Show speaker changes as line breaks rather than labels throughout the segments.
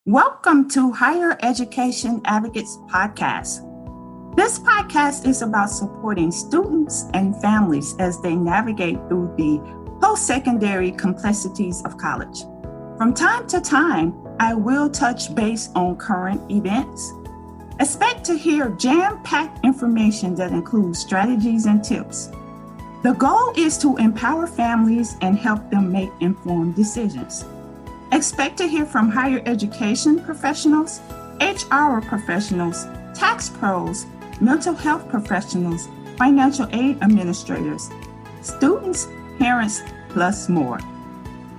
Welcome to Higher Education Advocates Podcast. This podcast is about supporting students and families as they navigate through the post-secondary complexities of college. From time to time, I will touch base on current events. Expect to hear jam-packed information that includes strategies and tips. The goal is to empower families and help them make informed decisions. Expect to hear from higher education professionals, HR professionals, tax pros, mental health professionals, financial aid administrators, students, parents, plus more.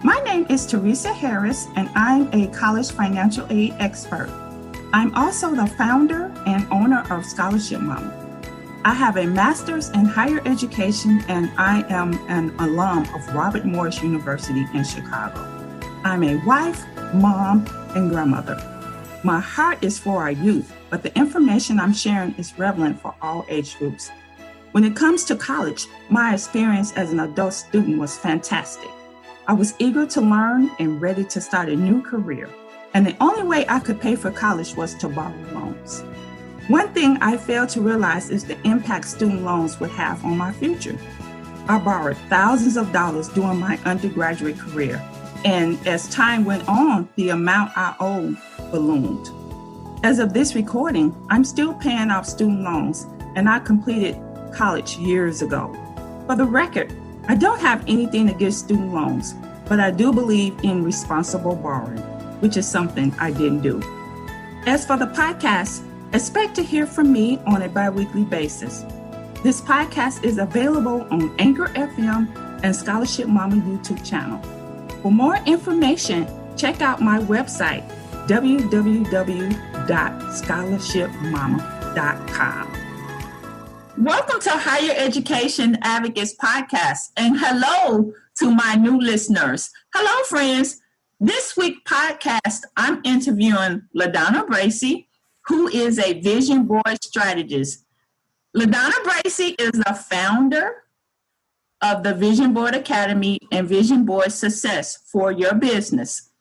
My name is Teresa Harris, and I'm a college financial aid expert. I'm also the founder and owner of Scholarship Momma. I have a master's in higher education, and I am an alum of Robert Morris University in Chicago. I'm a wife, mom, and grandmother. My heart is for our youth, but the information I'm sharing is relevant for all age groups. When it comes to college, my experience as an adult student was fantastic. I was eager to learn and ready to start a new career, and the only way I could pay for college was to borrow loans. One thing I failed to realize is the impact student loans would have on my future. I borrowed thousands of dollars during my undergraduate career, and as time went on, the amount I owed ballooned. As of this recording, I'm still paying off student loans, and I completed college years ago. For the record, I don't have anything against student loans, but I do believe in responsible borrowing, which is something I didn't do. As for the podcast, expect to hear from me on a bi-weekly basis. This podcast is available on Anchor FM and Scholarship Momma YouTube channel. For more information, check out my website, www.scholarshipmomma.com. Welcome to Higher Education Advocates Podcast, and hello to my new listeners. Hello, friends. This week's podcast, I'm interviewing LaDonna Bracy, who is a vision board strategist. LaDonna Bracy is the founder of the Vision Board Academy and Vision Board Success for Your Business.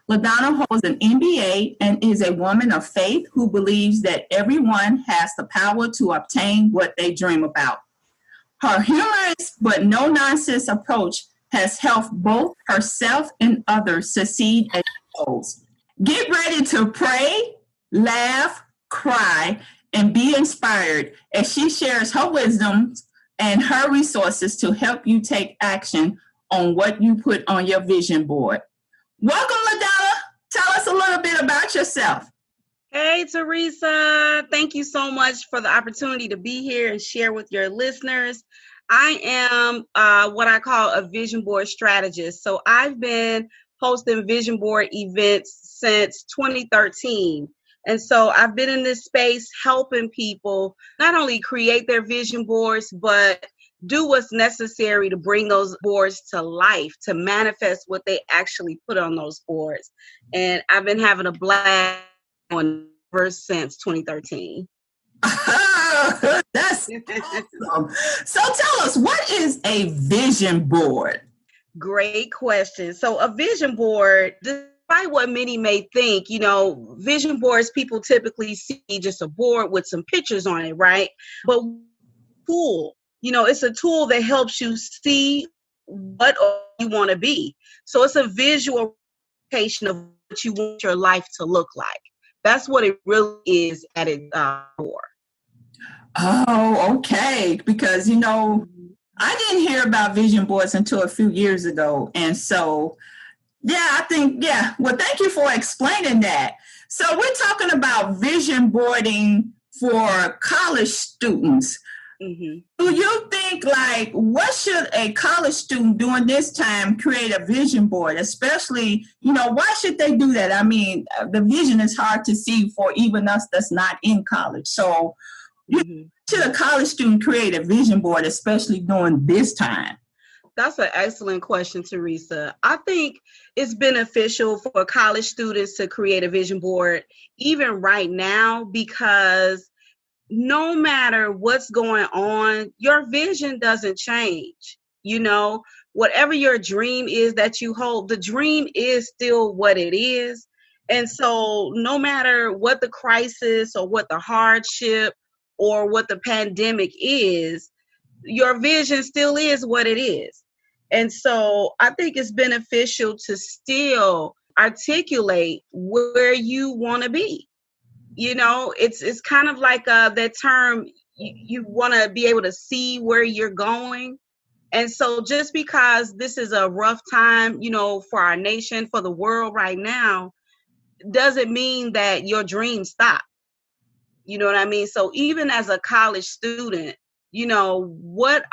LaDonna holds an MBA and is a woman of faith who believes that everyone has the power to obtain what they dream about. Her humorous but no-nonsense approach has helped both herself and others succeed at goals. Get ready to pray, laugh, cry, and be inspired as she shares her wisdom and her resources to help you take action on what you put on your vision board. Welcome, LaDonna. Tell us a little bit about yourself.
Hey, Teresa. Thank you so much for the opportunity to be here and share with your listeners. I am what I call a vision board strategist. So I've been hosting vision board events since 2013. And so I've been in this space helping people not only create their vision boards, but do what's necessary to bring those boards to life, to manifest what they actually put on those boards. And I've been having a blast on ever since 2013.
That's awesome. So tell us, what is a vision board?
Great question. So a vision board, despite what many may think, vision boards, people typically see just a board with some pictures on it, right? But tool, it's a tool that helps you see what you want to be. So it's a visual representation of what you want your life to look like. That's what it really is at its core.
Oh, okay. Because, I didn't hear about vision boards until a few years ago. And so, well, thank you for explaining that. So we're talking about vision boarding for college students. Mm-hmm. Do you think, what should a college student during this time create a vision board? Especially, why should they do that? I mean, the vision is hard to see for even us that's not in college. So should a college student create a vision board, especially during this time?
That's an excellent question, Teresa. I think it's beneficial for college students to create a vision board even right now, because no matter what's going on, your vision doesn't change. Whatever your dream is that you hold, the dream is still what it is. And so no matter what the crisis or what the hardship or what the pandemic is, your vision still is what it is. And so I think it's beneficial to still articulate where you want to be. It's kind of like that term, you want to be able to see where you're going. And so just because this is a rough time, for our nation, for the world right now, doesn't mean that your dreams stop. You know what I mean? So even as a college student, what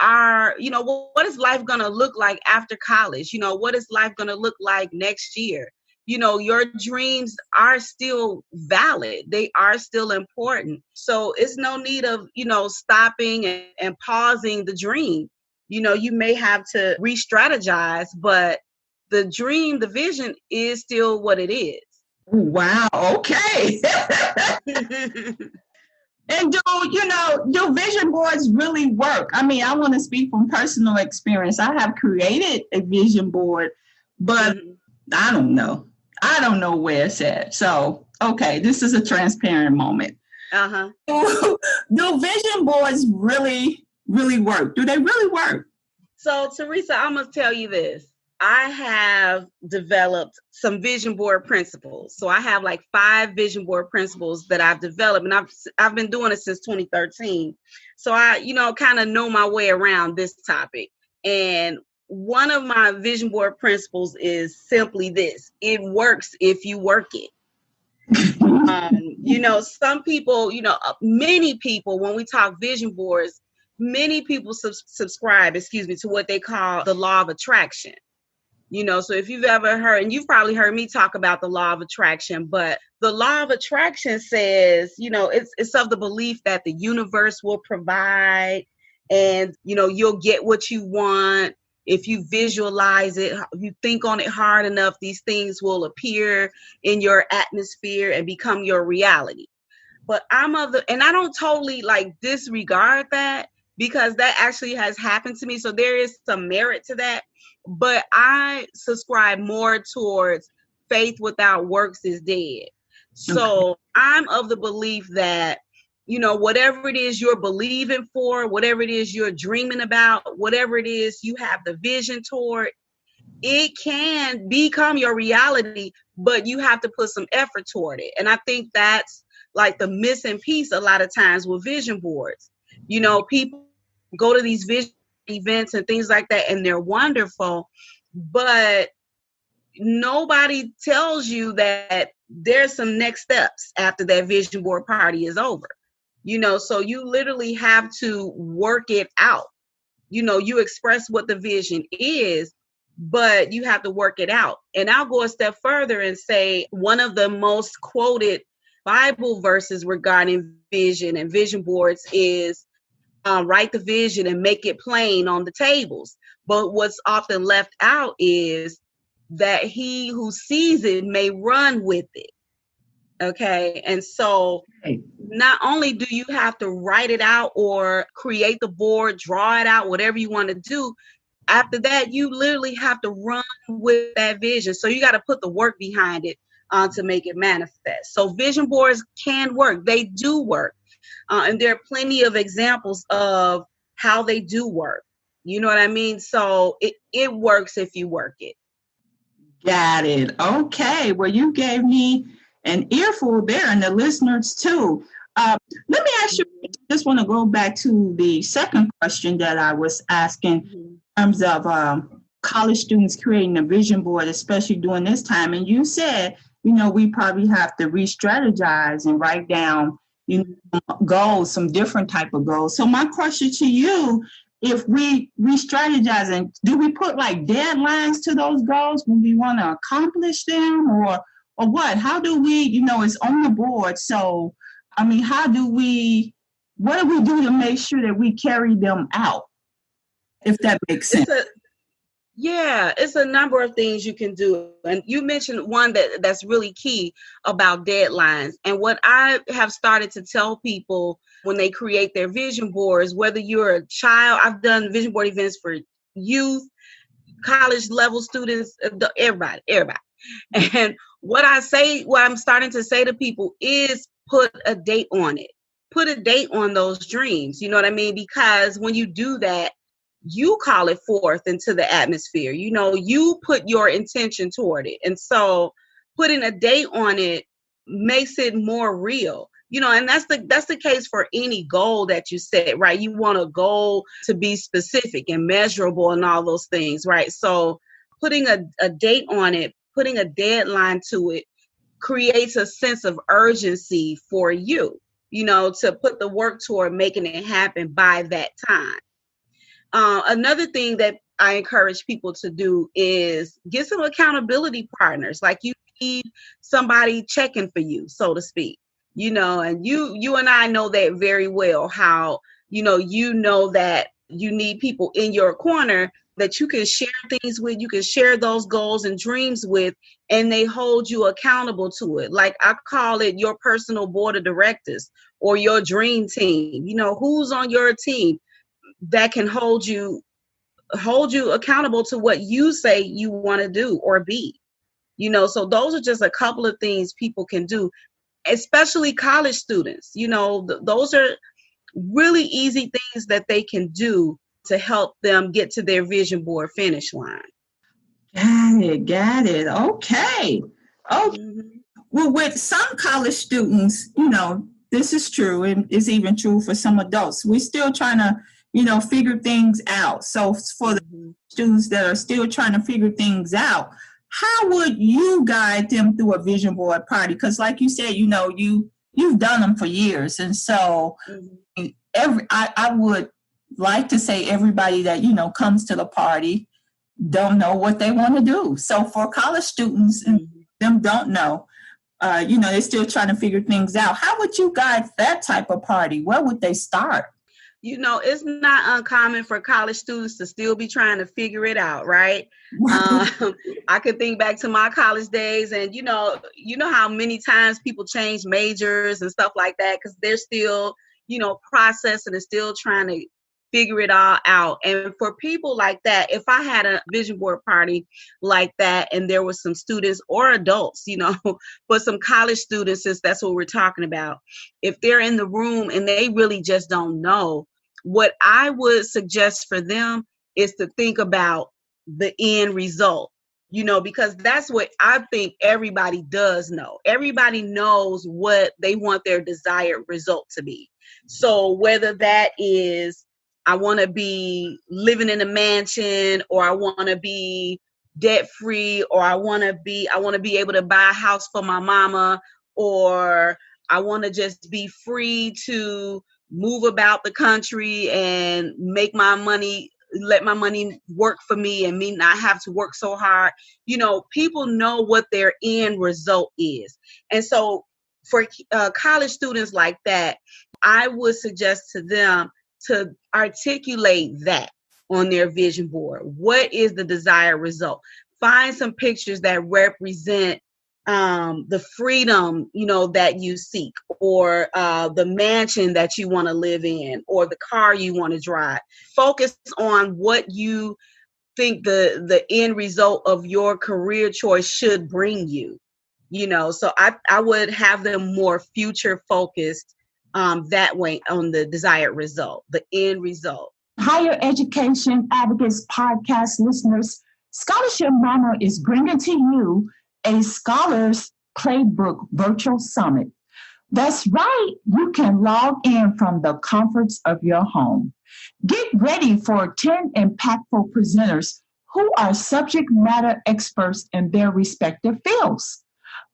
is life going to look like after college? What is life going to look like next year? Your dreams are still valid. They are still important. So it's no need of, stopping and pausing the dream. You may have to re-strategize, but the dream, the vision is still what it is.
Wow. Okay. And do vision boards really work? I mean, I want to speak from personal experience. I have created a vision board, but I don't know. I don't know where it's at. So, okay, this is a transparent moment.
Uh-huh.
Do vision boards really, really work? Do they really work?
So, Teresa, I'm going to tell you this. I have developed some vision board principles. So I have like 5 vision board principles that I've developed, and I've been doing it since 2013. So I, kind of know my way around this topic. And one of my vision board principles is simply this: it works if you work it. Some people, many people, when we talk vision boards, many people subscribe, to what they call the law of attraction. So if you've ever heard, and you've probably heard me talk about the law of attraction, but the law of attraction says, it's of the belief that the universe will provide, and, you'll get what you want. If you visualize it, if you think on it hard enough, these things will appear in your atmosphere and become your reality. But and I don't totally disregard that, because that actually has happened to me. So there is some merit to that. But I subscribe more towards faith without works is dead. So I'm of the belief that, whatever it is you're believing for, whatever it is you're dreaming about, whatever it is you have the vision toward, it can become your reality, but you have to put some effort toward it. And I think that's like the missing piece a lot of times with vision boards. People go to these vision events and things like that, and they're wonderful, but nobody tells you that there's some next steps after that vision board party is over. So you literally have to work it out. You express what the vision is, but you have to work it out. And I'll go a step further and say one of the most quoted Bible verses regarding vision and vision boards is write the vision and make it plain on the tables. But what's often left out is that he who sees it may run with it. Okay. And so not only do you have to write it out or create the board, draw it out, whatever you want to do, after that, you literally have to run with that vision. So you got to put the work behind it to make it manifest. So vision boards can work. They do work. And there are plenty of examples of how they do work. You know what I mean? So it works if you work it.
Got it. Okay. Well, you gave me an earful there, and the listeners too. Let me ask you, I just want to go back to the second question that I was asking in terms of college students creating a vision board, especially during this time. And you said, we probably have to re-strategize and write down goals, some different type of goals. So my question to you, if we re-strategize, and do we put like deadlines to those goals when we want to accomplish them, or what? How do we, it's on the board. So, I mean, what do we do to make sure that we carry them out? If that makes sense.
It's a number of things you can do. And you mentioned one that's really key about deadlines. And what I have started to tell people when they create their vision boards, whether you're a child, I've done vision board events for youth, college level students, everybody. And what I'm starting to say to people is put a date on it. Put a date on those dreams. You know what I mean? Because when you do that, you call it forth into the atmosphere. You know, you put your intention toward it. And so putting a date on it makes it more real. You know, and that's the case for any goal that you set, right? You want a goal to be specific and measurable and all those things, right? So putting a date on it, putting a deadline to it creates a sense of urgency for you, you know, to put the work toward making it happen by that time. Another thing that I encourage people to do is get some accountability partners. Like you need somebody checking for you, so to speak. You know, and you and I know that very well, how, you know that you need people in your corner that you can share things with, you can share those goals and dreams with, and they hold you accountable to it. Like I call it your personal board of directors or your dream team. You know, who's on your team that can hold you accountable to what you say you want to do or be. You know, so those are just a couple of things people can do, especially college students. You know, those are really easy things that they can do to help them get to their vision board finish line.
Got it. Okay. Oh, well, with some college students, you know, this is true, and it's even true for some adults. We're still trying to, you know, figure things out. So for the students that are still trying to figure things out, how would you guide them through a vision board party? Because like you said, you know, you've done them for years. And so I would like to say everybody that, you know, comes to the party don't know what they want to do. So for college students and them don't know, you know, they're still trying to figure things out. How would you guide that type of party? Where would they start?
You know, it's not uncommon for college students to still be trying to figure it out, right? I could think back to my college days, and you know how many times people change majors and stuff like that because they're still, you know, processing and still trying to figure it all out. And for people like that, if I had a vision board party like that and there was some students or adults, you know, but some college students, since that's what we're talking about, if they're in the room and they really just don't know, what I would suggest for them is to think about the end result, you know, because that's what I think everybody does know. Everybody knows what they want their desired result to be. So whether that is, I want to be living in a mansion, or I want to be debt free, or I want to be able to buy a house for my mama, or I want to just be free to move about the country and make my money, let my money work for me and me not have to work so hard. You know, people know what their end result is. And so for college students like that, I would suggest to them to articulate that on their vision board. What is the desired result? Find some pictures that represent the freedom, you know, that you seek, or the mansion that you want to live in, or the car you want to drive. Focus on what you think the end result of your career choice should bring you, you know. So I would have them more future focused that way on the desired result, the end result.
Higher Education Advocates podcast listeners, Scholarship Momma is bringing to you a Scholars Playbook Virtual Summit. That's right, you can log in from the comforts of your home. Get ready for 10 impactful presenters who are subject matter experts in their respective fields.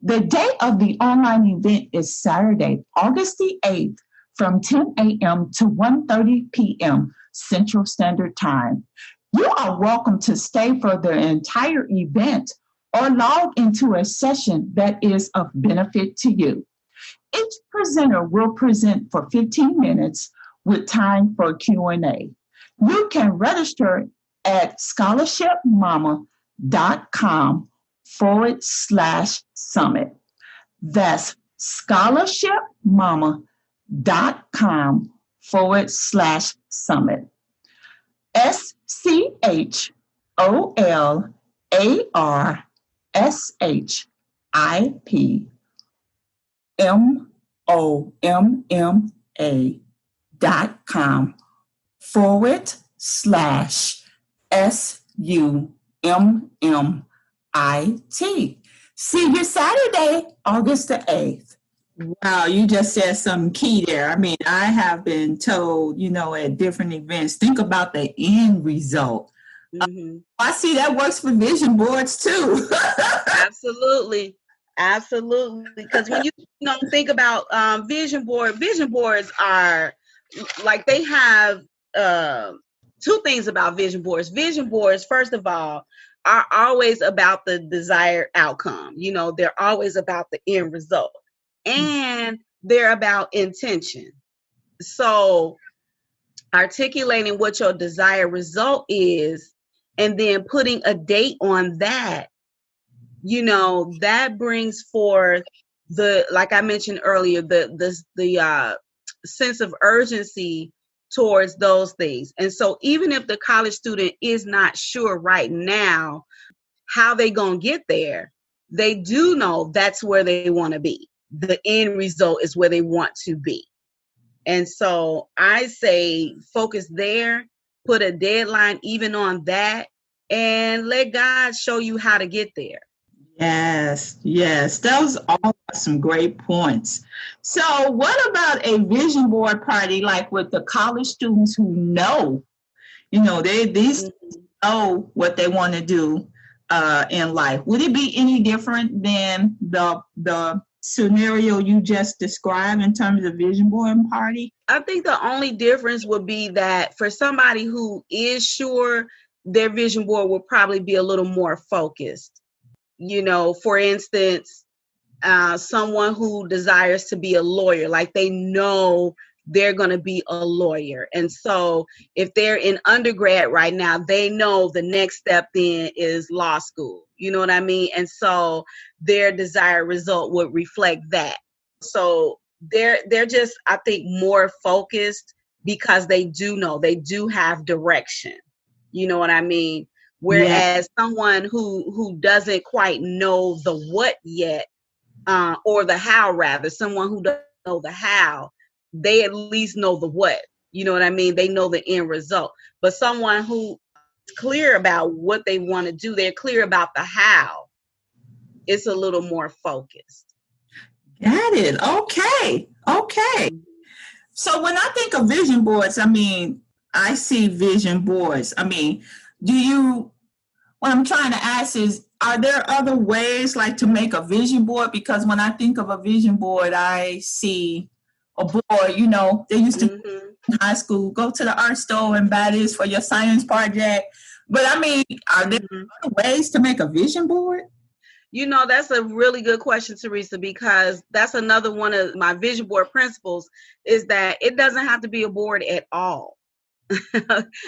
The date of the online event is Saturday, August the 8th, from 10 a.m. to 1:30 p.m. Central Standard Time. You are welcome to stay for the entire event or log into a session that is of benefit to you. Each presenter will present for 15 minutes with time for Q&A. You can register at scholarshipmomma.com/summit. That's scholarshipmomma.com/summit. SCHOLAR SHIPMOMMA.com/SUMMIT. See you Saturday, August the 8th. Wow, you just said something key there. I mean, I have been told, at different events, think about the end result.
Mm-hmm.
I see that works for vision boards too.
Absolutely. Because when you think about vision boards are like, they have two things about vision boards. Vision boards, first of all, are always about the desired outcome. They're always about the end result, and they're about intention. So articulating what your desired result is and then putting a date on that, that brings forth like I mentioned earlier, the sense of urgency towards those things. And so even if the college student is not sure right now how they gonna get there, they do know that's where they want to be. The end result is where they want to be. And so I say focus there, put a deadline even on that, and let God show you how to get there.
Yes. Those all are some great points. So what about a vision board party, like with the college students who know, these know what they want to do in life? Would it be any different than the scenario you just described in terms of vision board party?
I think the only difference would be that for somebody who is sure, their vision board will probably be a little more focused. For instance, someone who desires to be a lawyer, like they know they're going to be a lawyer. And so if they're in undergrad right now, they know the next step then is law school. You know what I mean? And so their desired result would reflect that. So they're just, I think, more focused because they do know, they do have direction. You know what I mean? Whereas someone who doesn't quite know the what yet, or the how rather, someone who doesn't know the how, they at least know the what. You know what I mean? They know the end result. But someone who is clear about what they want to do, they're clear about the how, it's a little more focused.
Got it. Okay. So when I think of vision boards, I see vision boards. What I'm trying to ask is, are there other ways like to make a vision board? Because when I think of a vision board, I see a board, they used to in high school, go to the art store and buy this for your science project. But are there other ways to make a vision board?
That's a really good question, Teresa, because that's another one of my vision board principles, is that it doesn't have to be a board at all.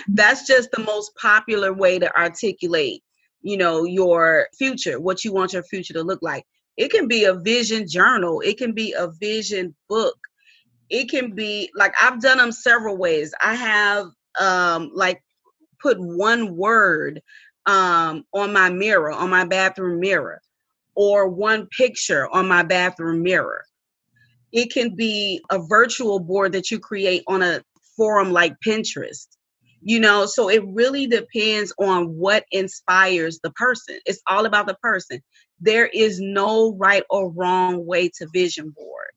That's just the most popular way to articulate, your future, what you want your future to look like. It can be a vision journal. It can be a vision book. It can be like, I've done them several ways. I have put one word on my mirror, on my bathroom mirror, or one picture on my bathroom mirror. It can be a virtual board that you create on a forum like Pinterest. So it really depends on what inspires the person. It's all about the person. There is no right or wrong way to vision board.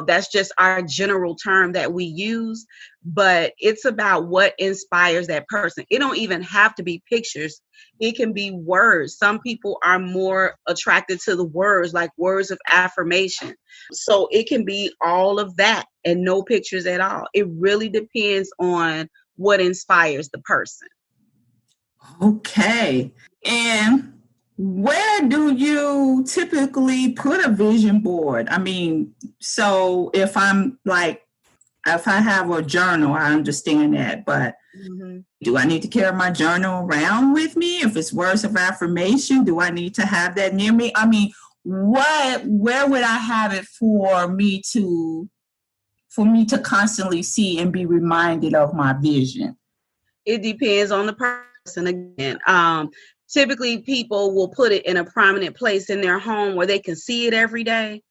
That's just our general term that we use, but it's about what inspires that person. It don't even have to be pictures. It can be words. Some people are more attracted to the words, like words of affirmation. So it can be all of that and no pictures at all. It really depends on what inspires the person.
Okay. And where do you typically put a vision board? So if I have a journal, I understand that, but do I need to carry my journal around with me? If it's words of affirmation, do I need to have that near me? Where would I have it for me to constantly see and be reminded of my vision?
It depends on the person again. typically people will put it in a prominent place in their home where they can see it every day.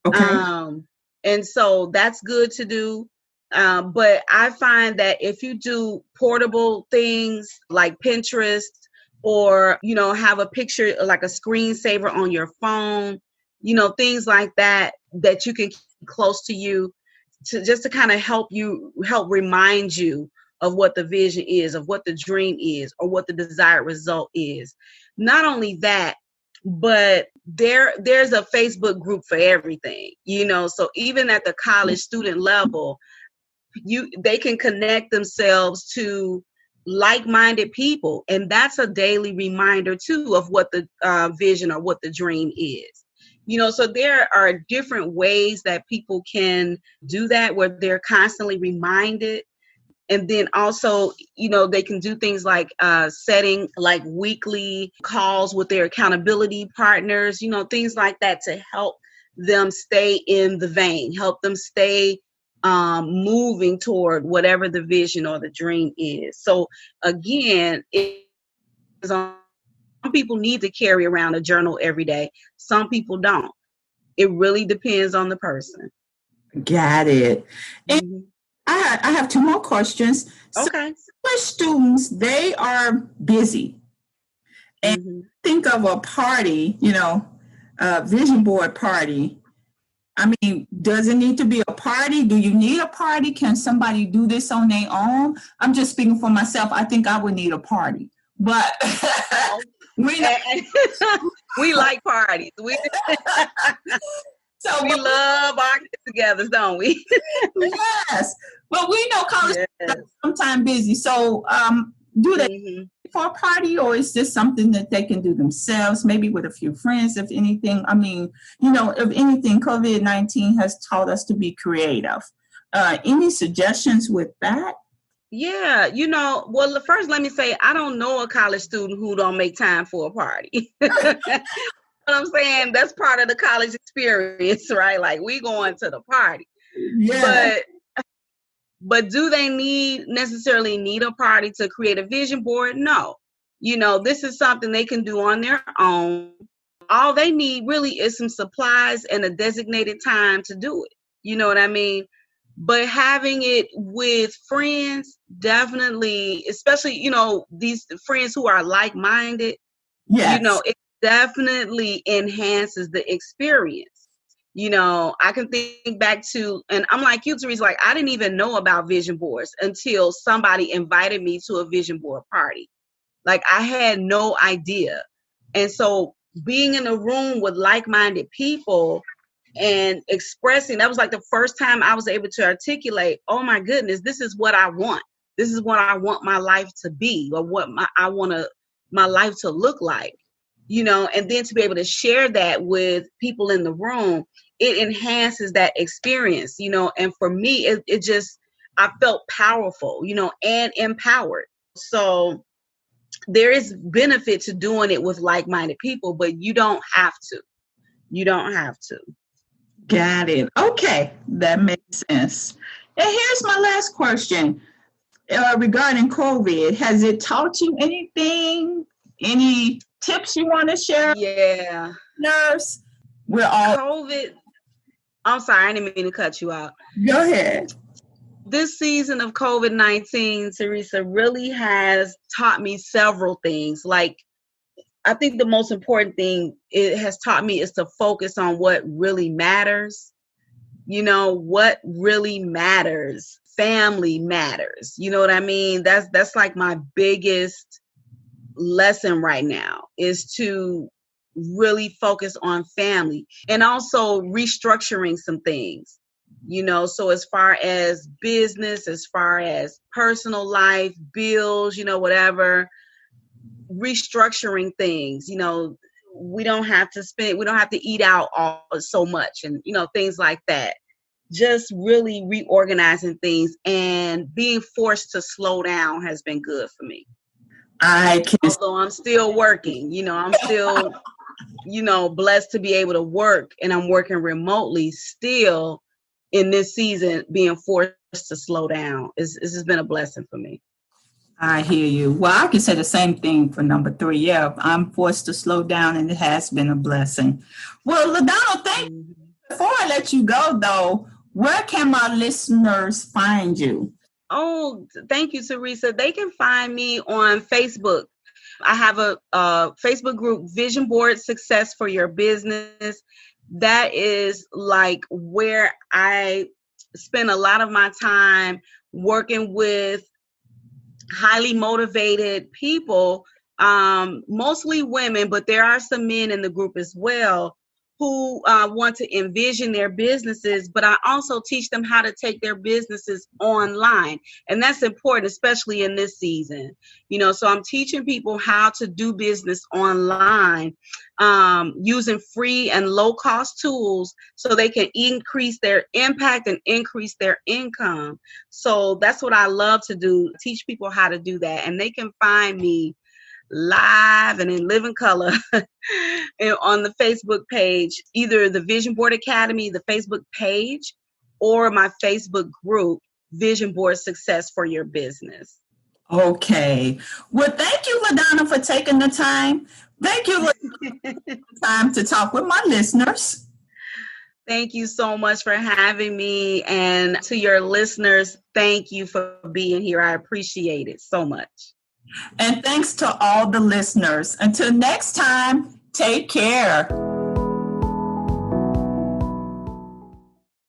Okay.
And so that's good to do. But I find that if you do portable things like Pinterest, or, have a picture like a screensaver on your phone, things like that you can keep close to you, to kind of help remind you of what the vision is, of what the dream is, or what the desired result is. Not only that, but there's a Facebook group for everything, so even at the college student level, they can connect themselves to like-minded people, and that's a daily reminder too of what the vision or what the dream is. So there are different ways that people can do that, where they're constantly reminded. And then also, they can do things like setting like weekly calls with their accountability partners, things like that, to help them stay in the vein, help them stay moving toward whatever the vision or the dream is. So again, some people need to carry around a journal every day. Some people don't. It really depends on the person.
Got it. And
Mm-hmm.
I have two more questions.
Okay.
So students, they are busy. And
Mm-hmm.
think of a party, a vision board party. I mean, does it need to be a party? Do you need a party? Can somebody do this on their own? I'm just speaking for myself. I think I would need a party. But
we like parties. We love our get-togethers, don't we?
Yes. Well, we know college is sometimes busy. So do they for a party, or is this something that they can do themselves, maybe with a few friends, if anything? I mean, if anything, COVID-19 has taught us to be creative. Any suggestions with that?
Yeah, well, first let me say, I don't know a college student who don't make time for a party. What I'm saying, that's part of the college experience, right? Like, we going to the party.
Yeah.
But do they necessarily need a party to create a vision board? No. This is something they can do on their own. All they need really is some supplies and a designated time to do it. You know what I mean? But having it with friends, definitely, especially, these friends who are like-minded, it definitely enhances the experience. I can think back to, and I'm like you, Teresa, like, I didn't even know about vision boards until somebody invited me to a vision board party. Like, I had no idea. And so being in a room with like-minded people and expressing, that was like the first time I was able to articulate, oh my goodness, this is what I want. This is what I want my life to be, or what I want my life to look like. And then to be able to share that with people in the room, it enhances that experience, and for me, it just, I felt powerful, and empowered. So there is benefit to doing it with like-minded people, but you don't have to.
Got it. Okay. That makes sense. And here's my last question regarding COVID. Has it taught you anything? Any tips you want to share?
Yeah.
Nurse, we're all
COVID. I'm sorry, I didn't mean to cut you out.
Go ahead.
This season of COVID-19, Teresa, really has taught me several things. Like, I think the most important thing it has taught me is to focus on what really matters. What really matters. Family matters. You know what I mean? That's like my biggest lesson right now, is to really focus on family, and also restructuring some things, so as far as business, as far as personal life, bills, whatever, restructuring things. We don't have to eat out all so much, and things like that. Just really reorganizing things, and being forced to slow down has been good for me. Although I'm still working, I'm still blessed to be able to work, and I'm working remotely still in this season. Being forced to slow down, this has been a blessing for me.
I hear you. Well, I can say the same thing for number 3. Yeah, I'm forced to slow down, and it has been a blessing. Well, LaDonna, thank you.
Mhm.
Before I let you go, though, where can my listeners find you?
Oh, thank you, Teresa. They can find me on Facebook. I have a Facebook group, Vision Board Success for Your Business. That is like where I spend a lot of my time working with highly motivated people, mostly women, but there are some men in the group as well who want to envision their businesses, but I also teach them how to take their businesses online. And that's important, especially in this season. So I'm teaching people how to do business online, using free and low cost tools so they can increase their impact and increase their income. So that's what I love to do, teach people how to do that. And they can find me live and in living color on the Facebook page, either the Vision Board Academy, the Facebook page, or my Facebook group, Vision Board Success for Your Business.
Okay. Well, thank you, LaDonna, for taking the time. Thank you for the time to talk with my listeners.
Thank you so much for having me. And to your listeners, thank you for being here. I appreciate it so much.
And thanks to all the listeners. Until next time, take care.